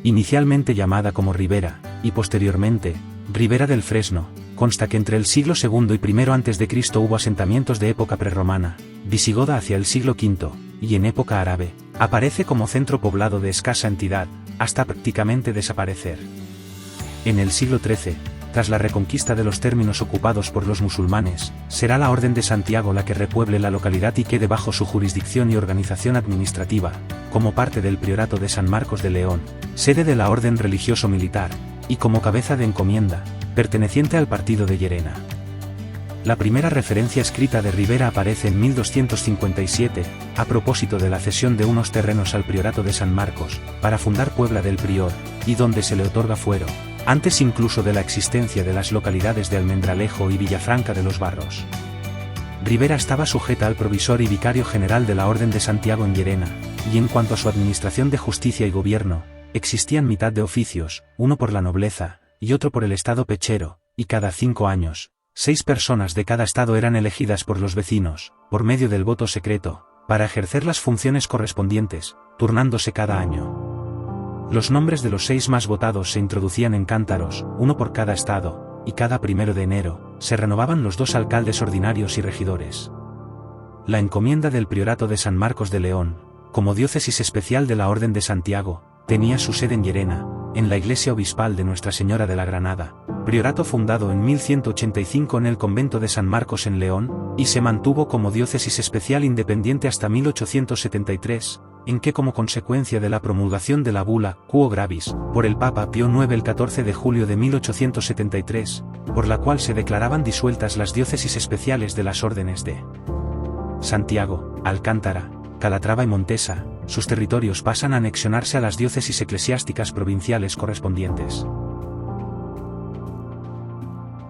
inicialmente llamada como Ribera, y posteriormente, Ribera del Fresno. Consta que entre el siglo II y I a.C. hubo asentamientos de época prerromana, visigoda hacia el siglo V, y en época árabe, aparece como centro poblado de escasa entidad, hasta prácticamente desaparecer. En el siglo XIII, tras la reconquista de los términos ocupados por los musulmanes, será la Orden de Santiago la que repueble la localidad y quede bajo su jurisdicción y organización administrativa, como parte del Priorato de San Marcos de León, sede de la Orden religioso-militar, y como cabeza de encomienda, perteneciente al partido de Llerena. La primera referencia escrita de Ribera aparece en 1257, a propósito de la cesión de unos terrenos al Priorato de San Marcos, para fundar Puebla del Prior, y donde se le otorga fuero, antes incluso de la existencia de las localidades de Almendralejo y Villafranca de los Barros. Ribera estaba sujeta al provisor y vicario general de la Orden de Santiago en Llerena, y en cuanto a su administración de justicia y gobierno, existían mitad de oficios, uno por la nobleza, y otro por el estado pechero, y cada 5 años, 6 personas de cada estado eran elegidas por los vecinos, por medio del voto secreto, para ejercer las funciones correspondientes, turnándose cada año. Los nombres de los 6 más votados se introducían en cántaros, uno por cada estado, y cada 1 de enero, se renovaban los 2 alcaldes ordinarios y regidores. La encomienda del Priorato de San Marcos de León, como diócesis especial de la Orden de Santiago, tenía su sede en Llerena, en la iglesia obispal de Nuestra Señora de la Granada, priorato fundado en 1185 en el convento de San Marcos en León, y se mantuvo como diócesis especial independiente hasta 1873, en que como consecuencia de la promulgación de la bula Quo Gravis, por el Papa Pío IX el 14 de julio de 1873, por la cual se declaraban disueltas las diócesis especiales de las órdenes de Santiago, Alcántara, Calatrava y Montesa, sus territorios pasan a anexionarse a las diócesis eclesiásticas provinciales correspondientes.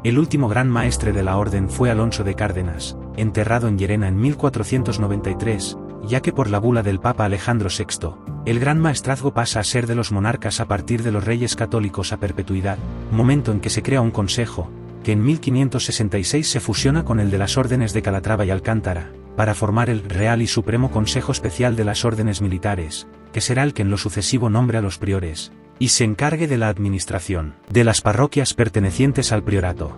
El último gran maestre de la orden fue Alonso de Cárdenas, enterrado en Llerena en 1493, ya que por la bula del Papa Alejandro VI, el gran maestrazgo pasa a ser de los monarcas a partir de los reyes católicos a perpetuidad, momento en que se crea un consejo, que en 1566 se fusiona con el de las órdenes de Calatrava y Alcántara, para formar el Real y Supremo Consejo Especial de las Órdenes Militares, que será el que en lo sucesivo nombre a los priores, y se encargue de la administración de las parroquias pertenecientes al priorato.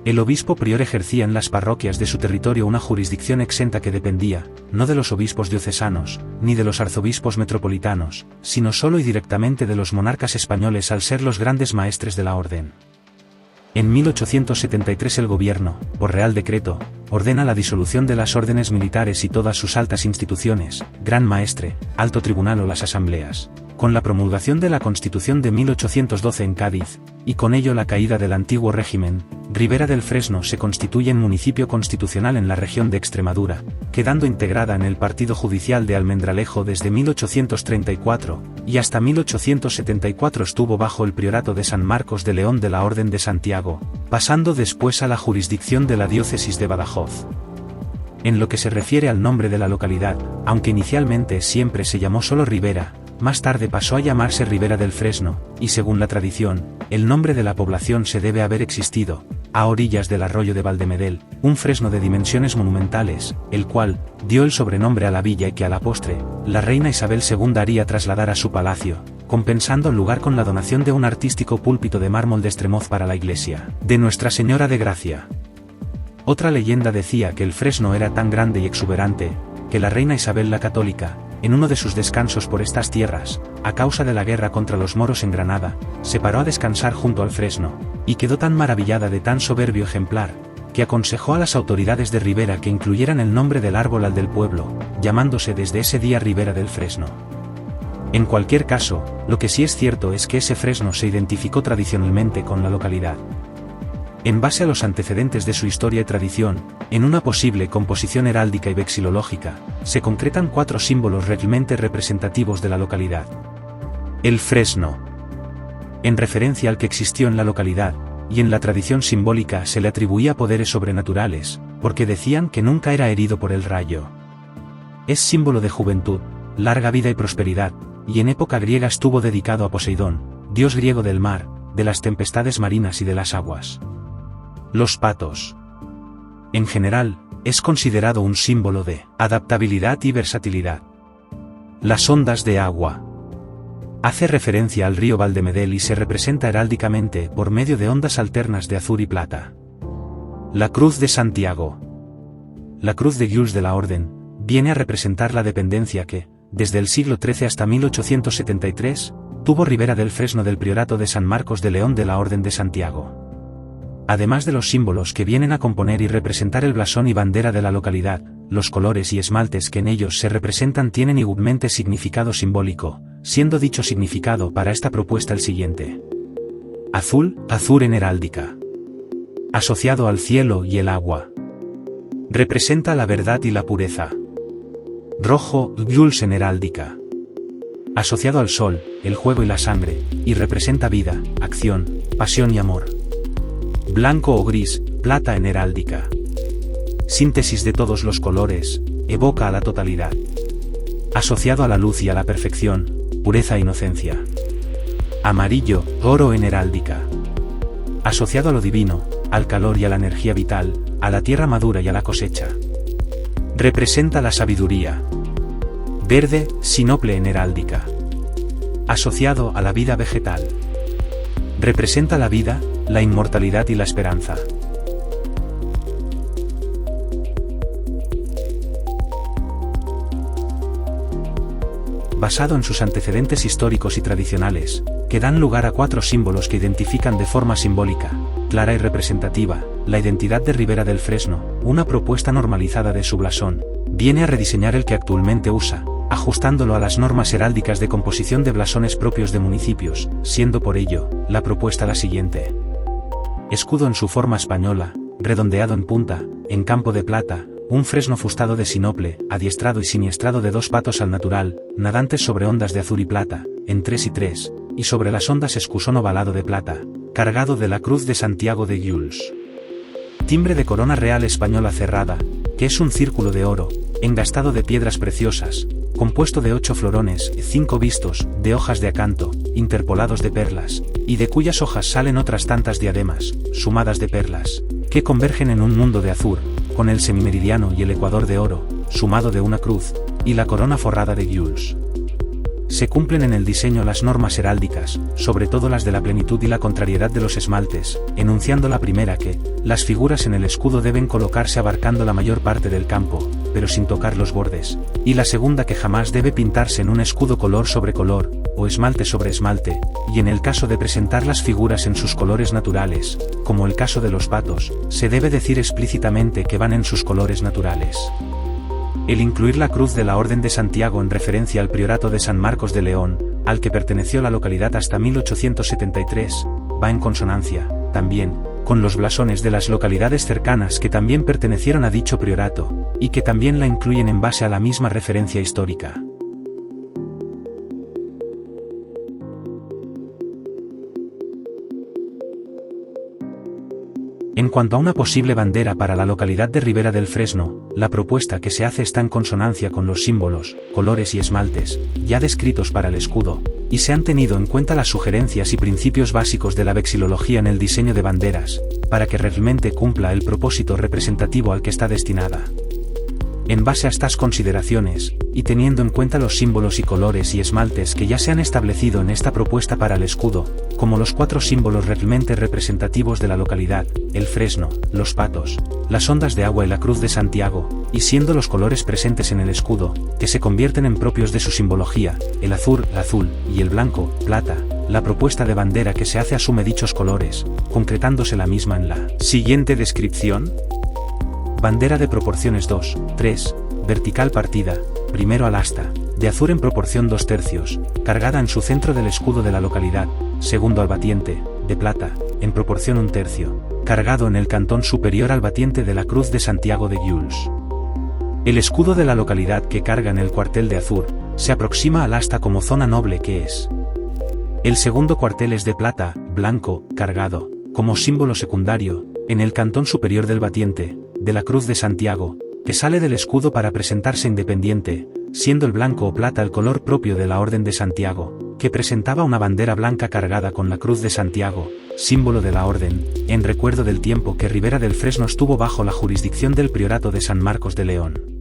El obispo prior ejercía en las parroquias de su territorio una jurisdicción exenta que dependía, no de los obispos diocesanos, ni de los arzobispos metropolitanos, sino solo y directamente de los monarcas españoles al ser los grandes maestres de la orden. En 1873 el gobierno, por real decreto, ordena la disolución de las órdenes militares y todas sus altas instituciones, Gran Maestre, Alto Tribunal o las asambleas, con la promulgación de la Constitución de 1812 en Cádiz, y con ello la caída del antiguo régimen, Ribera del Fresno se constituye en municipio constitucional en la región de Extremadura, quedando integrada en el partido judicial de Almendralejo desde 1834, y hasta 1874 estuvo bajo el priorato de San Marcos de León de la Orden de Santiago, pasando después a la jurisdicción de la diócesis de Badajoz. En lo que se refiere al nombre de la localidad, aunque inicialmente siempre se llamó solo Ribera, más tarde pasó a llamarse Ribera del Fresno, y según la tradición, el nombre de la población se debe haber existido, a orillas del arroyo de Valdemedel, un fresno de dimensiones monumentales, el cual dio el sobrenombre a la villa y que a la postre, la reina Isabel II haría trasladar a su palacio, compensando el lugar con la donación de un artístico púlpito de mármol de Estremoz para la iglesia de Nuestra Señora de Gracia. Otra leyenda decía que el fresno era tan grande y exuberante, que la reina Isabel la Católica, en uno de sus descansos por estas tierras, a causa de la guerra contra los moros en Granada, se paró a descansar junto al fresno, y quedó tan maravillada de tan soberbio ejemplar, que aconsejó a las autoridades de Ribera que incluyeran el nombre del árbol al del pueblo, llamándose desde ese día Ribera del Fresno. En cualquier caso, lo que sí es cierto es que ese fresno se identificó tradicionalmente con la localidad. En base a los antecedentes de su historia y tradición, en una posible composición heráldica y vexilológica, se concretan 4 símbolos realmente representativos de la localidad. El fresno, en referencia al que existió en la localidad, y en la tradición simbólica se le atribuía poderes sobrenaturales, porque decían que nunca era herido por el rayo. Es símbolo de juventud, larga vida y prosperidad, y en época griega estuvo dedicado a Poseidón, dios griego del mar, de las tempestades marinas y de las aguas. Los patos. En general, es considerado un símbolo de adaptabilidad y versatilidad. Las ondas de agua. Hace referencia al río Valdemedel y se representa heráldicamente por medio de ondas alternas de azur y plata. La Cruz de Santiago. La Cruz de Gules de la Orden viene a representar la dependencia que, desde el siglo XIII hasta 1873, tuvo Ribera del Fresno del Priorato de San Marcos de León de la Orden de Santiago. Además de los símbolos que vienen a componer y representar el blasón y bandera de la localidad, los colores y esmaltes que en ellos se representan tienen igualmente significado simbólico, siendo dicho significado para esta propuesta el siguiente. Azul, azur en heráldica. Asociado al cielo y el agua. Representa la verdad y la pureza. Rojo, gules en heráldica. Asociado al sol, el juego y la sangre, y representa vida, acción, pasión y amor. Blanco o gris, plata en heráldica. Síntesis de todos los colores, evoca a la totalidad. Asociado a la luz y a la perfección, pureza e inocencia. Amarillo, oro en heráldica. Asociado a lo divino, al calor y a la energía vital, a la tierra madura y a la cosecha. Representa la sabiduría. Verde, sinople en heráldica. Asociado a la vida vegetal. Representa la vida, la inmortalidad y la esperanza. Basado en sus antecedentes históricos y tradicionales, que dan lugar a 4 símbolos que identifican de forma simbólica, clara y representativa, la identidad de Ribera del Fresno, una propuesta normalizada de su blasón, viene a rediseñar el que actualmente usa, ajustándolo a las normas heráldicas de composición de blasones propios de municipios, siendo por ello, la propuesta la siguiente. Escudo en su forma española, redondeado en punta, en campo de plata, un fresno fustado de sinople, adiestrado y siniestrado de 2 patos al natural, nadantes sobre ondas de azur y plata, en 3 y 3, y sobre las ondas escusón ovalado de plata, cargado de la Cruz de Santiago de Gules. Timbre de corona real española cerrada, que es un círculo de oro, engastado de piedras preciosas, compuesto de 8 florones, 5 vistos, de hojas de acanto, interpolados de perlas, y de cuyas hojas salen otras tantas diademas, sumadas de perlas, que convergen en un mundo de azur, con el semimeridiano y el ecuador de oro, sumado de una cruz, y la corona forrada de gules. Se cumplen en el diseño las normas heráldicas, sobre todo las de la plenitud y la contrariedad de los esmaltes, enunciando la primera que, las figuras en el escudo deben colocarse abarcando la mayor parte del campo, pero sin tocar los bordes, y la segunda que jamás debe pintarse en un escudo color sobre color, o esmalte sobre esmalte, y en el caso de presentar las figuras en sus colores naturales, como el caso de los patos, se debe decir explícitamente que van en sus colores naturales. El incluir la Cruz de la Orden de Santiago en referencia al Priorato de San Marcos de León, al que perteneció la localidad hasta 1873, va en consonancia, también, con los blasones de las localidades cercanas que también pertenecieron a dicho priorato, y que también la incluyen en base a la misma referencia histórica. En cuanto a una posible bandera para la localidad de Ribera del Fresno, la propuesta que se hace está en consonancia con los símbolos, colores y esmaltes, ya descritos para el escudo, y se han tenido en cuenta las sugerencias y principios básicos de la vexilología en el diseño de banderas, para que realmente cumpla el propósito representativo al que está destinada. En base a estas consideraciones, y teniendo en cuenta los símbolos y colores y esmaltes que ya se han establecido en esta propuesta para el escudo, como los 4 símbolos realmente representativos de la localidad, el fresno, los patos, las ondas de agua y la Cruz de Santiago, y siendo los colores presentes en el escudo, que se convierten en propios de su simbología, el azul, y el blanco, plata, la propuesta de bandera que se hace asume dichos colores, concretándose la misma en la siguiente descripción. Bandera de proporciones 2, 3, vertical partida, primero al asta, de azur en proporción 2/3, cargada en su centro del escudo de la localidad, segundo al batiente, de plata, en proporción 1/3, cargado en el cantón superior al batiente de la Cruz de Santiago de Gules. El escudo de la localidad que carga en el cuartel de azur, se aproxima al asta como zona noble que es. El segundo cuartel es de plata, blanco, cargado, como símbolo secundario, en el cantón superior del batiente, de la Cruz de Santiago, que sale del escudo para presentarse independiente, siendo el blanco o plata el color propio de la Orden de Santiago, que presentaba una bandera blanca cargada con la Cruz de Santiago, símbolo de la Orden, en recuerdo del tiempo que Ribera del Fresno estuvo bajo la jurisdicción del Priorato de San Marcos de León.